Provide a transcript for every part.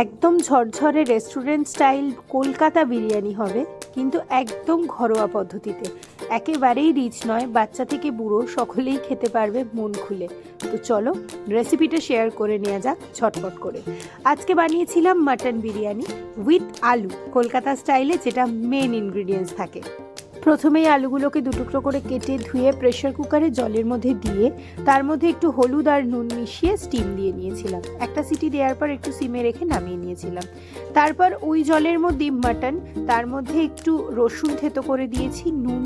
একদম ঝরঝরে restaurant style Kolkata biryani হবে, কিন্তু একদম ঘরোয়া পদ্ধতিতে। একেবারেই রিচ নয়, বাচ্চা থেকে বুড়ো সকলেই খেতে পারবে মন খুলে। তো চলো রেসিপিটা শেয়ার করে নেওয়া যাক ঝটপট করে। আজকে বানিয়েছিলাম মাটন বিরিয়ানি উইথ আলু, কলকাতা স্টাইলে, যেটা মেন ইনগ্রিডিয়েন্টস থাকে। প্রথমেই আলুগুলোকে দুটুকরো করে কেটে ধুয়ে প্রেশার কুকারে জলের মধ্যে দিয়ে তার মধ্যে একটু হলুদ আর নুন মিশিয়ে স্টিম দিয়ে নিয়েছিলাম। একটা সিটি দেওয়ার পর একটু সিমে রেখে নামিয়ে নিয়েছিলাম। তারপর ওই জলের মধ্যে মাটন, তার মধ্যে একটু রসুন থেতো করে দিয়েছি, নুন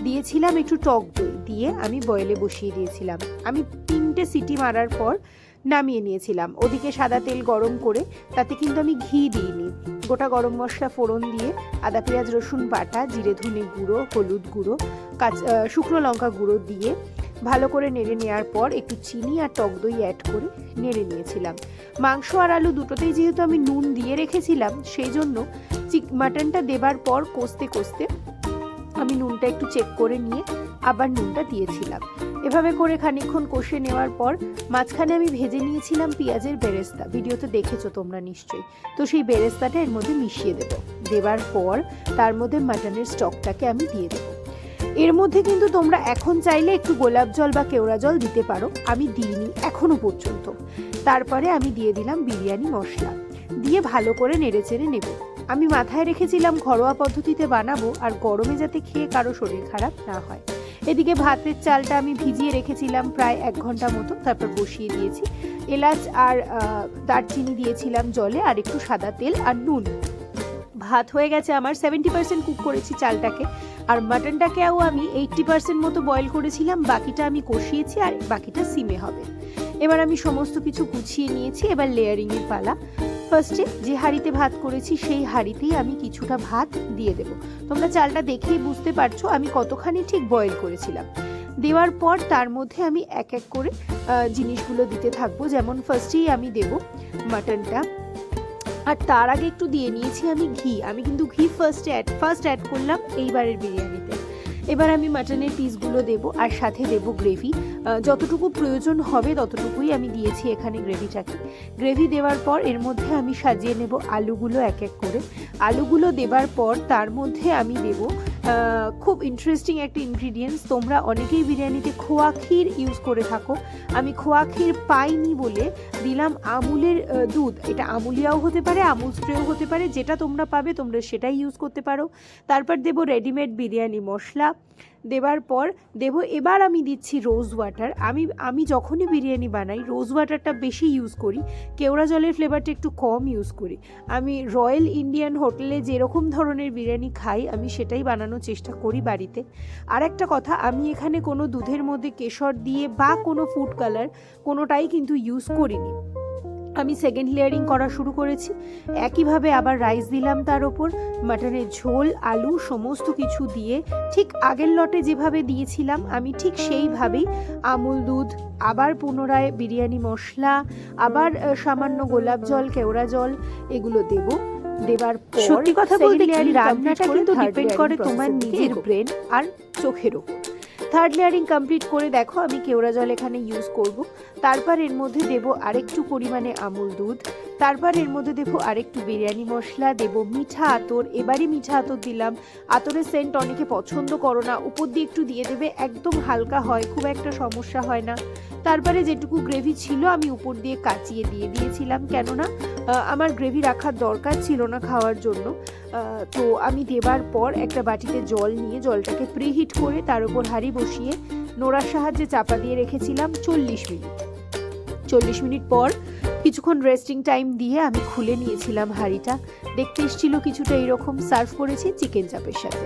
দিয়েছিলাম একটু টক দই দিয়ে আমি বয়েলে বসিয়ে দিয়েছিলাম। আমি 3টে সিটি মারার পর নামিয়ে নিয়েছিলাম। ওদিকে সাদা তেল গরম করে, তাতে কিন্তু আমি ঘি দিইনি, গোটা গরম মশলা ফোড়ন দিয়ে আদা পেঁয়াজ রসুন বাটা, জিরে ধনে গুঁড়ো, হলুদ গুঁড়ো, শুকনো লঙ্কা গুঁড়ো দিয়ে ভালো করে নেড়ে নেওয়ার পর একটু চিনি আর টক দই অ্যাড করে নেড়ে নিয়েছিলাম। মাংস আর আলু দুটোতেই যেহেতু আমি নুন দিয়ে রেখেছিলাম, সেই জন্য মাটনটা দেবার পর কষতে কষতে আমি নুনটা একটু চেক করে নিয়ে আবার নুনটা দিয়েছিলাম। এভাবে করে খানিকক্ষণ কষে নেওয়ার পর মাঝখানে আমি ভেজে নিয়েছিলাম পেঁয়াজের বেরেস্তা, ভিডিওতে দেখেছো তোমরা নিশ্চয়ই। তো সেই বেরেস্তাটা এর মধ্যে মিশিয়ে দেবার পর তার মধ্যে মাটনের স্টকটাকে আমি দিয়ে দেবো। এর মধ্যে কিন্তু তোমরা এখন চাইলে একটু গোলাপ জল বা কেওড়া জল দিতে পারো, আমি দিইনি এখনো পর্যন্ত। তারপরে আমি দিয়ে দিলাম বিরিয়ানি মশলা, দিয়ে ভালো করে নেড়েচেড়ে নেব। আমি মাথায় রেখেছিলাম ঘরোয়া পদ্ধতিতে বানাবো, আর গরমে যাতে খেয়ে কারো শরীর খারাপ না হয়। এদিকে ভাতের চালটা আমি ভিজিয়ে রেখেছিলাম প্রায় 1 ঘন্টা মতো, তারপর বসিয়ে দিয়েছি। এলাচ আর দারচিনি দিয়েছিলাম জলে, আর একটু সাদা তেল আর নুন। ভাত হয়ে গেছে আমার, 70% কুক করেছি চালটাকে, আর মাটনটাকেও আমি 80% মতো বয়েল করেছিলাম। বাকিটা আমি কষিয়েছি, আর বাকিটা সিমে হবে। এবার আমি সমস্ত কিছু গুছিয়ে নিয়েছি, এবার লেয়ারিংয়ের পালা। ফার্স্টে যে হাঁড়িতে ভাত করেছি সেই হাঁড়িতেই আমি কিছুটা ভাত দিয়ে দেব। তোমরা চালটা দেখেই বুঝতে পারছো আমি কতখানি ঠিক বয়েল করেছিলাম। দেওয়ার পর তার মধ্যে আমি এক এক করে জিনিসগুলো দিতে থাকবো। যেমন ফার্স্টেই আমি দেব মাটনটা, আর তার আগে একটু দিয়ে নিয়েছি আমি ঘি। আমি কিন্তু ঘি ফার্স্ট অ্যাড করলাম এইবারের বিরিয়ানিতে। এবার আমি মাটনের পিসগুলো দেব, আর সাথে দেব গ্রেভি। যতটুকু প্রয়োজন হবে ততটুকুই আমি দিয়েছি এখানে গ্রেভিটাকে। গ্রেভি দেওয়ার পর এর মধ্যে আমি সাজিয়ে নেব আলুগুলো এক এক করে। আলুগুলো দেবার পর তার মধ্যে আমি দেব খুব ইন্টারেস্টিং একটা ইনগ্রিডিয়েন্টস। তোমরা অনেকেই বিরিয়ানিতে খোয়া ক্ষীর ইউজ করে থাকো, আমি খোয়া ক্ষীর পাইনি বলে দিলাম আমুলের দুধ। এটা আমুলিয়াও হতে পারে, আমুল স্প্রেও হতে পারে, যেটা তোমরা পাবে তোমরা সেটাই ইউজ করতে পারো। তারপর দেব রেডিমেড বিরিয়ানি মশলা। দেবার পর এবার আমি দিচ্ছি রোজ ওয়াটার। আমি যখনই বিরিয়ানি বানাই রোজ ওয়াটারটা বেশি ইউজ করি, কেওড়া জলের ফ্লেভারটা একটু কম ইউজ করি। আমি রয়্যাল ইন্ডিয়ান হোটেলে যেরকম ধরনের বিরিয়ানি খাই আমি সেটাই বানানোর চেষ্টা করি বাড়িতে। আর একটা কথা, আমি এখানে কোনো দুধের মধ্যে কেশর দিয়ে বা কোনো ফুড কালার কোনোটাই কিন্তু ইউজ করিনি। আমি সেকেন্ড লেয়ারিং করা শুরু করেছি। একইভাবে আবার রাইস দিলাম তার ওপর, মাটনের ঝোল, আলু সমস্ত কিছু দিয়ে ঠিক আগের লটে যেভাবে দিয়েছিলাম আমি ঠিক সেইভাবেই আমুল দুধ, আবার পুনরায় বিরিয়ানি মশলা, আবার সামান্য গোলাপ জল, কেওড়া জল এগুলো দেবার পর সত্যি কথা বলতে রান্নাটা কিন্তু ডিপেন্ড করে তোমার নিজের ব্রেন আর চোখের ওপর। থার্ড লেয়ারিং কমপ্লিট করে দেখো আমি কেওড়া জল এখানে ইউজ করব। তারপর এর মধ্যে দেব আরেকটু পরিমাণে আমুল দুধ। তারপর এর মধ্যে দেব আরেকটু বিরিয়ানি মশলা, দেব মিঠা আতর। এবারই মিঠা আতর দিলাম। আতরের সেন্ট অনেকে পছন্দ করো না, উপর দিয়ে একটু দিয়ে দেবে, একদম হালকা হয়, খুব একটা সমস্যা হয় না। তারপরে যেটুকু গ্রেভি ছিল আমি উপর দিয়ে কাচিয়ে দিয়ে দিয়েছিলাম, কেননা আমার গ্রেভি রাখার দরকার ছিল না খাওয়ার জন্য। তো আমি দেবার পর একটা বাটিতে জল নিয়ে জলটাকে প্রিহিট করে তার উপর হাঁড়ি বসিয়ে নোড়ার সাহায্যে চাপা দিয়ে রেখেছিলাম 40 মিনিট। 40 মিনিট পর কিছুক্ষণ রেস্টিং টাইম দিয়ে আমি খুলে নিয়েছিলাম হাঁড়িটা। দেখতে এসেছিল কিছুটা এইরকম। সার্ভ করেছি চিকেন চাপের সাথে।